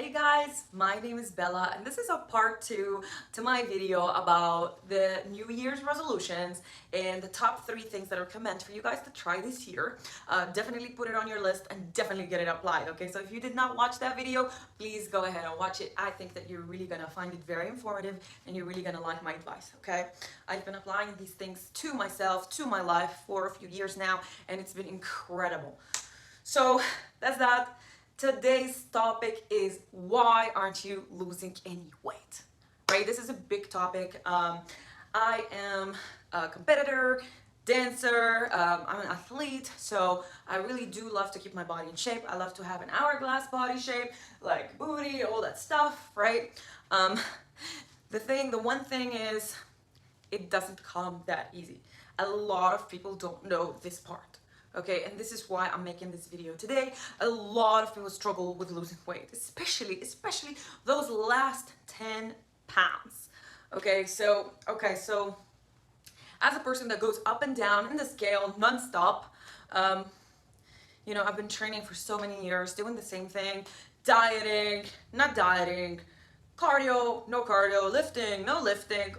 Hey guys, my name is Bella and this is a part 2 to my video about the New Year's resolutions and the top 3 things that I recommend for you guys to try this year. Definitely put it on your list and definitely get it applied, okay? So if you did not watch that video, please go ahead and watch it. I think that you're really gonna find it very informative and you're really gonna like my advice, okay? I've been applying these things to myself, to my life for a few years now, and it's been incredible. So that's that. Today's topic is why aren't you losing any weight, right? This is a big topic. I am a competitor, dancer, I'm an athlete, so I really do love to keep my body in shape. I love to have an hourglass body shape, like booty, all that stuff, right? The one thing is, it doesn't come that easy. A lot of people don't know this part. Okay, and this is why I'm making this video today. A lot of people struggle with losing weight, especially those last 10 pounds. Okay, so as a person that goes up and down in the scale non-stop, I've been training for so many years, doing the same thing, dieting, not dieting, cardio, no cardio, lifting, no lifting,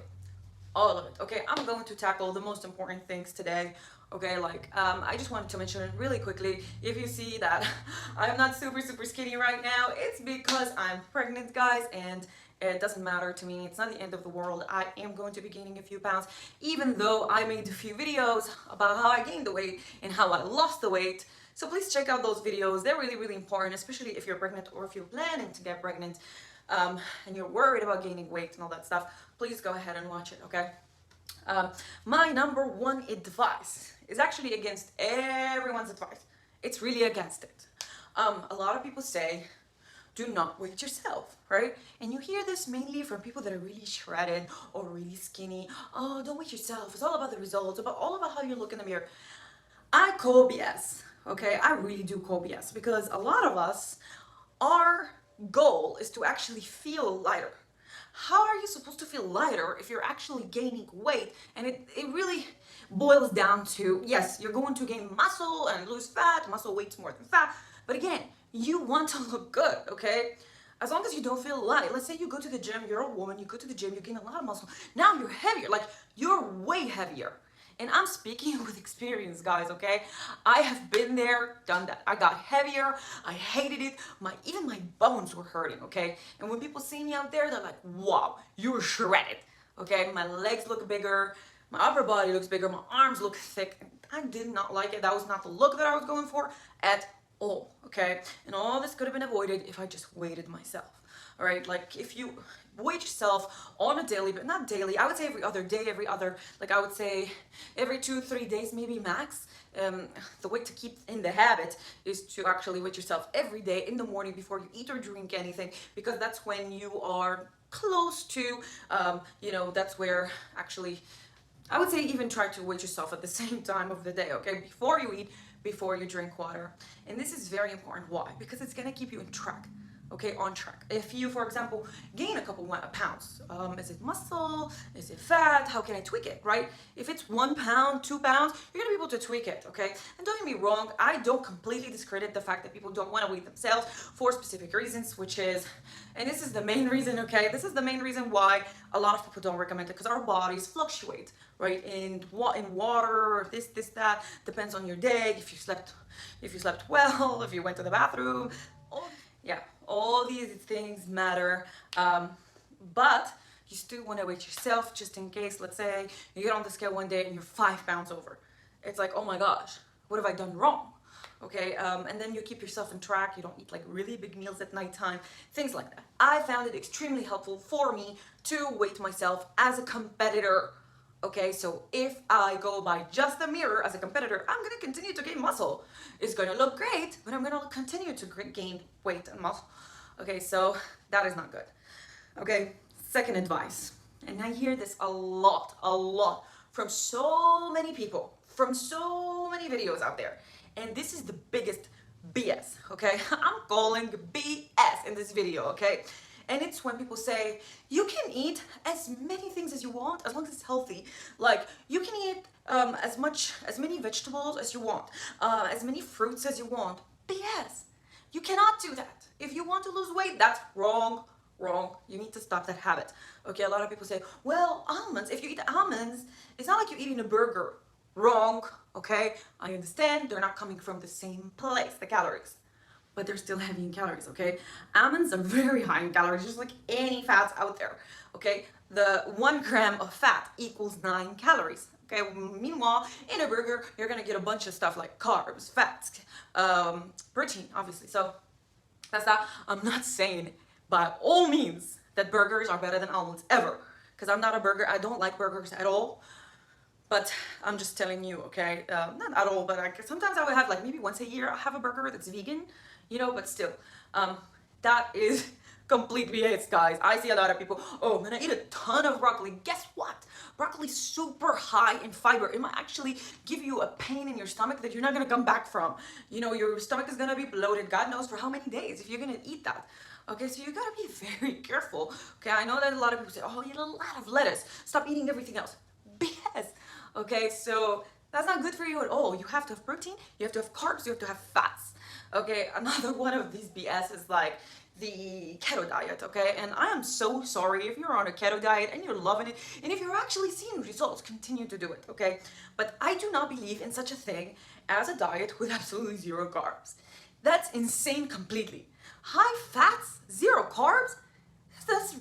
all of it. Okay, I'm going to tackle the most important things today. Okay, I just wanted to mention really quickly, if you see that I'm not super skinny right now, it's because I'm pregnant, guys, and it doesn't matter to me. It's not the end of the world. I am going to be gaining a few pounds, even though I made a few videos about how I gained the weight and how I lost the weight. So please check out those videos. They're really important, especially if you're pregnant or if you're planning to get pregnant, and you're worried about gaining weight and all that stuff. Please go ahead and watch it, okay? My number one advice is actually against everyone's advice. It's really against it. A lot of people say, do not weight yourself, right? And you hear this mainly from people that are really shredded or really skinny. Oh, don't weight yourself. It's all about the results, all about how you look in the mirror. I call BS, okay? I really do call BS because a lot of us, our goal is to actually feel lighter. How are you supposed to feel lighter if you're actually gaining weight? And it really boils down to, yes, you're going to gain muscle and lose fat. Muscle weighs more than fat. But again, you want to look good, okay? As long as you don't feel light. Let's say you go to the gym, you're a woman, you go to the gym, you gain a lot of muscle. Now you're heavier, like you're way heavier. And I'm speaking with experience, guys, okay? I have been there, done that. I got heavier, I hated it, even my bones were hurting, okay? And when people see me out there, they're like, wow, you're shredded, okay? My legs look bigger, my upper body looks bigger, my arms look thick. I did not like it. That was not the look that I was going for at all, okay? And all this could have been avoided if I just weighted myself, all right? Like if you weight yourself on a daily, but not daily, I would say every other day, I would say every 2-3 days, maybe max. The way to keep in the habit is to actually weight yourself every day in the morning before you eat or drink anything, because that's when you are close to, that's where actually, I would say even try to weight yourself at the same time of the day, okay? Before you eat, before you drink water. And this is very important. Why? Because it's gonna keep you in track. Okay, on track. If you, for example, gain a couple pounds, is it muscle? Is it fat? How can I tweak it, right? If it's 1 pound, 2 pounds, you're gonna be able to tweak it, okay? And don't get me wrong, I don't completely discredit the fact that people don't want to weigh themselves for specific reasons, which is, and this is the main reason, okay? This is the main reason why a lot of people don't recommend it, because our bodies fluctuate, right? In water, this, that, depends on your day, if you slept well, if you went to the bathroom, all these things matter, but you still want to weight yourself just in case. Let's say you get on the scale one day and you're 5 pounds over. It's like, oh my gosh, what have I done wrong? Okay, and then you keep yourself in track. You don't eat like really big meals at nighttime, things like that. I found it extremely helpful for me to weight myself as a competitor. Okay, so if I go by just the mirror as a competitor, I'm gonna continue to gain muscle. It's gonna look great, but I'm gonna continue to gain weight and muscle. Okay, so that is not good. Okay, second advice, and I hear this a lot from so many people, from so many videos out there, and this is the biggest BS, okay? I'm calling BS in this video, okay? And it's when people say, you can eat as many things as you want as long as it's healthy. Like, you can eat as many vegetables as you want, as many fruits as you want. BS. You cannot do that. If you want to lose weight, that's wrong. Wrong. You need to stop that habit. Okay, a lot of people say, well, almonds, if you eat almonds, it's not like you're eating a burger. Wrong. Okay, I understand they're not coming from the same place, the calories, but they're still heavy in calories. Okay, almonds are very high in calories, just like any fats out there. Okay, the 1 gram of fat equals 9 calories. Okay, meanwhile, in a burger, you're gonna get a bunch of stuff like carbs, fats, protein, obviously. So that's that. I'm not saying by all means that burgers are better than almonds ever, because I'm not a burger. I don't like burgers at all. But I'm just telling you, okay, not at all, but sometimes I would have like maybe once a year, I have a burger that's vegan, you know, but still, that is complete BS, guys. I see a lot of people, oh, I'm gonna eat a ton of broccoli. Guess what? Broccoli's super high in fiber. It might actually give you a pain in your stomach that you're not gonna come back from. You know, your stomach is gonna be bloated, God knows for how many days if you're gonna eat that. Okay, so you gotta be very careful. Okay, I know that a lot of people say, oh, eat a lot of lettuce. Stop eating everything else. BS. Okay, so that's not good for you at all. You have to have protein, you have to have carbs, you have to have fats. Okay, another one of these BS is like the keto diet, okay? And I am so sorry if you're on a keto diet and you're loving it, and if you're actually seeing results, continue to do it, okay? But I do not believe in such a thing as a diet with absolutely 0 carbs. That's insane completely. High fats, 0 carbs, that's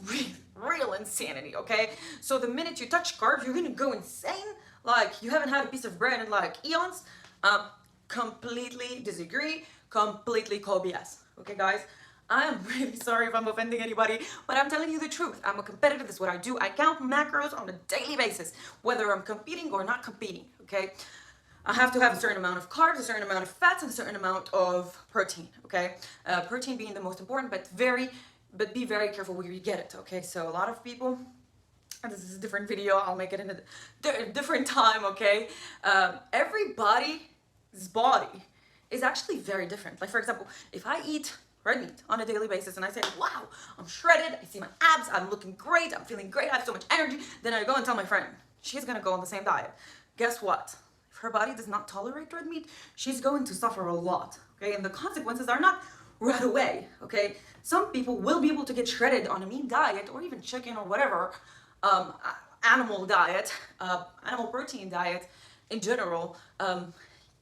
real insanity, okay? So the minute you touch carbs, you're gonna go insane. Like, you haven't had a piece of bread in like eons. Completely disagree, completely call BS. Okay, guys? I am really sorry if I'm offending anybody, but I'm telling you the truth. I'm a competitor, this is what I do. I count macros on a daily basis, whether I'm competing or not competing, okay? I have to have a certain amount of carbs, a certain amount of fats, and a certain amount of protein, okay? Protein being the most important, but be very careful where you get it, okay? So a lot of people, and this is a different video, I'll make it in a different time, okay? Everybody's body is actually very different. Like, for example, if I eat red meat on a daily basis and I say, wow, I'm shredded, I see my abs, I'm looking great, I'm feeling great, I have so much energy, then I go and tell my friend, she's gonna go on the same diet. Guess what? If her body does not tolerate red meat, she's going to suffer a lot, okay? And the consequences are not right away, okay? Some people will be able to get shredded on a meat diet or even chicken or whatever, animal diet, animal protein diet in general.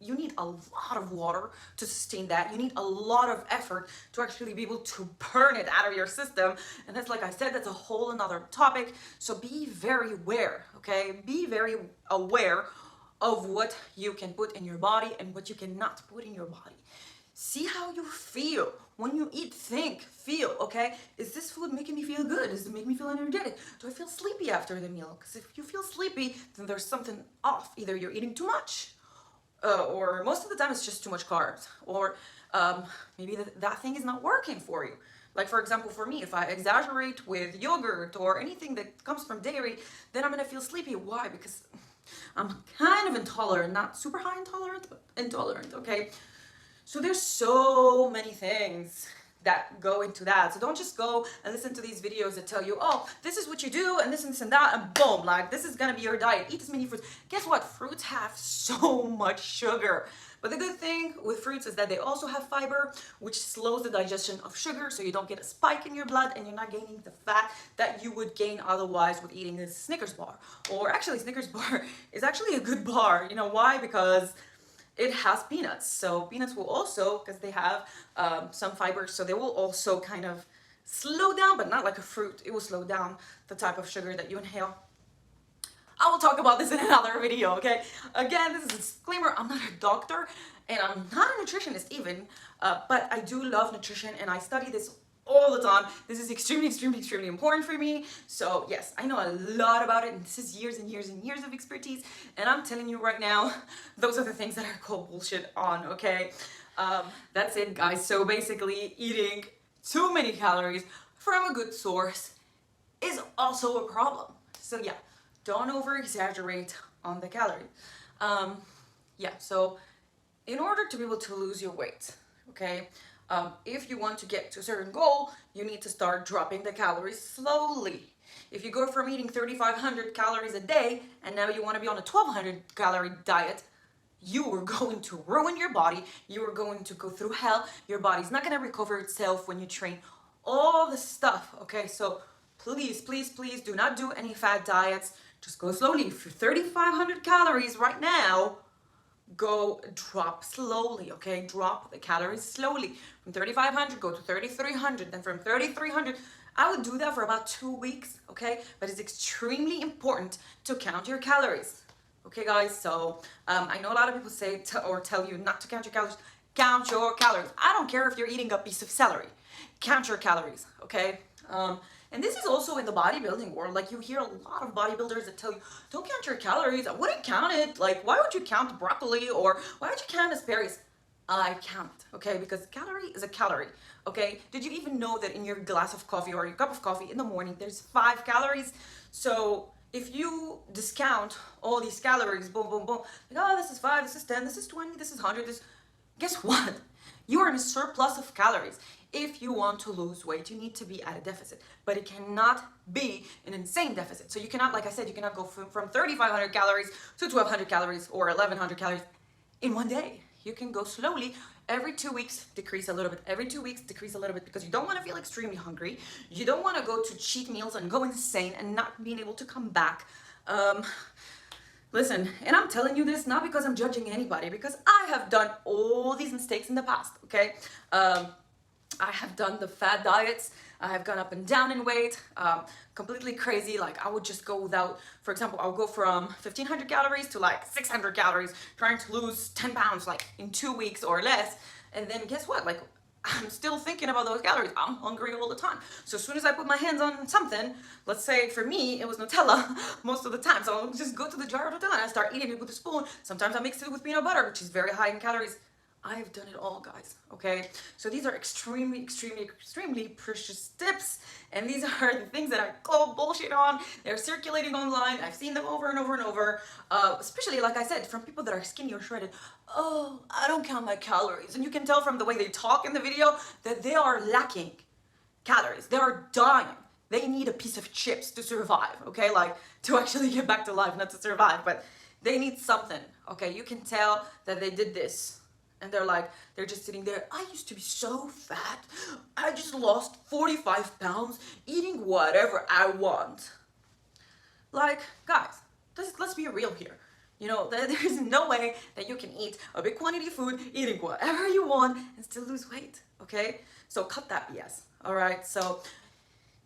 You need a lot of water to sustain that. You need a lot of effort to actually be able to burn it out of your system. And that's, like I said, that's a whole another topic. So be very aware, okay? Be very aware of what you can put in your body and what you cannot put in your body. See how you feel. When you eat, think, feel, okay? Is this food making me feel good? Does it make me feel energetic? Do I feel sleepy after the meal? Because if you feel sleepy, then there's something off. Either you're eating too much, or most of the time it's just too much carbs, or maybe that thing is not working for you. Like, for example, for me, if I exaggerate with yogurt or anything that comes from dairy, then I'm gonna feel sleepy. Why? Because I'm kind of intolerant, not super high intolerant, but intolerant, okay? So there's so many things that go into that. So don't just go and listen to these videos that tell you, oh, this is what you do and this and that, and boom, like this is gonna be your diet. Eat as many fruits. Guess what? Fruits have so much sugar. But the good thing with fruits is that they also have fiber, which slows the digestion of sugar, so you don't get a spike in your blood and you're not gaining the fat that you would gain otherwise with eating this Snickers bar. Or actually, Snickers bar is actually a good bar. You know why? Because it has peanuts. So peanuts will also, because they have some fiber, so they will also kind of slow down, but not like a fruit. It will slow down the type of sugar that you inhale. I will talk about this in another video, okay? Again, this is a disclaimer. I'm not a doctor and I'm not a nutritionist even, but I do love nutrition and I study this all the time. This is extremely important for me. So yes, I know a lot about it and this is years and years and years of expertise. And I'm telling you right now, those are the things that I call bullshit on, okay? That's it, guys. So basically, eating too many calories from a good source is also a problem. So yeah, don't over exaggerate on the calories. Yeah, so in order to be able to lose your weight, okay, if you want to get to a certain goal, you need to start dropping the calories slowly. If you go from eating 3,500 calories a day and now you want to be on a 1,200 calorie diet, you are going to ruin your body. You are going to go through hell. Your body's not going to recover itself when you train. All the stuff, okay? So please, please, please do not do any fad diets. Just go slowly. If you're 3,500 calories right now, go drop slowly, okay? Drop the calories slowly. From 3,500, go to 3,300. Then from 3,300, I would do that for about 2 weeks, okay? But it's extremely important to count your calories. Okay, guys, so I know a lot of people say or tell you not to count your calories. Count your calories. I don't care if you're eating a piece of celery. Count your calories, okay? And this is also in the bodybuilding world. Like, you hear a lot of bodybuilders that tell you, don't count your calories. I wouldn't count it. Like, why would you count broccoli, or why would you count asparagus? I count, okay? Because calorie is a calorie, okay? Did you even know that in your glass of coffee or your cup of coffee in the morning, there's 5 calories? So if you discount all these calories, boom, boom, boom, like, oh, this is 5, this is 10, this is 20, this is 100, guess what? You are in a surplus of calories. If you want to lose weight, you need to be at a deficit, but it cannot be an insane deficit. So you cannot, like I said, you cannot go from 3,500 calories to 1,200 calories or 1,100 calories in one day. You can go slowly. Every 2 weeks, decrease a little bit. Every 2 weeks, decrease a little bit, because you don't want to feel extremely hungry. You don't want to go to cheat meals and go insane and not being able to come back. Listen, and I'm telling you this not because I'm judging anybody, because I have done all these mistakes in the past, okay? I have done the fad diets. I have gone up and down in weight, completely crazy. Like, I would just go without, for example, I'll go from 1,500 calories to like 600 calories, trying to lose 10 pounds like in 2 weeks or less. And then guess what? Like, I'm still thinking about those calories. I'm hungry all the time. So as soon as I put my hands on something, let's say for me, it was Nutella most of the time. So I'll just go to the jar of Nutella and I start eating it with a spoon. Sometimes I mix it with peanut butter, which is very high in calories. I've done it all, guys, okay? So these are extremely, extremely, extremely precious tips, and these are the things that I call bullshit on. They're circulating online. I've seen them over and over and over, especially, like I said, from people that are skinny or shredded. Oh, I don't count my calories. And you can tell from the way they talk in the video that they are lacking calories. They are dying. They need a piece of chips to survive, okay? Like, to actually get back to life, not to survive, but they need something, okay? You can tell that they did this. And they're just sitting there. I used to be so fat. I just lost 45 pounds eating whatever I want. Like, guys, let's be real here. You know, there's no way that you can eat a big quantity of food, eating whatever you want, and still lose weight, okay? So cut that BS, all right? So,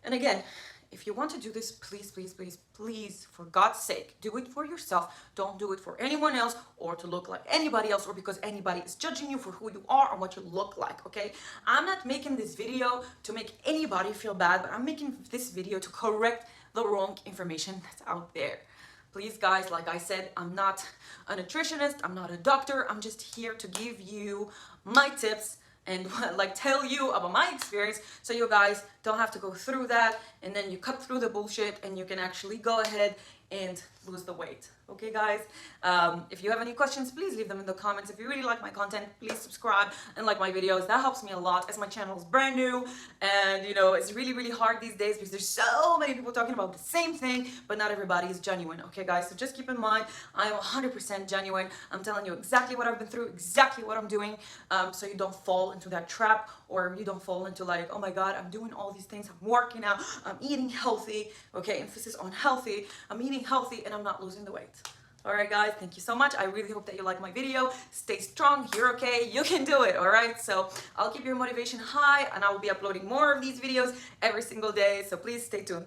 and again, if you want to do this, please, please, please, please, for God's sake, do it for yourself. Don't do it for anyone else or to look like anybody else, or because anybody is judging you for who you are or what you look like, okay? I'm not making this video to make anybody feel bad, but I'm making this video to correct the wrong information that's out there. Please, guys, like I said, I'm not a nutritionist. I'm not a doctor. I'm just here to give you my tips and like tell you about my experience, so you guys don't have to go through that, and then you cut through the bullshit and you can actually go ahead and lose the weight. Okay, guys? If you have any questions, please leave them in the comments. If you really like my content, please subscribe and like my videos. That helps me a lot, as my channel is brand new, and you know, it's really, really hard these days because there's so many people talking about the same thing, but not everybody is genuine. Okay, guys? So just keep in mind, I am 100% genuine. I'm telling you exactly what I've been through, exactly what I'm doing, so you don't fall into that trap, or you don't fall into like, oh my God, I'm doing all these things, I'm working out, I'm eating healthy, okay, emphasis on healthy, I'm eating healthy and I'm not losing the weight. Alright guys, thank you so much. I really hope that you like my video. Stay strong, you're okay, you can do it, alright? So I'll keep your motivation high, and I will be uploading more of these videos every single day, so please stay tuned.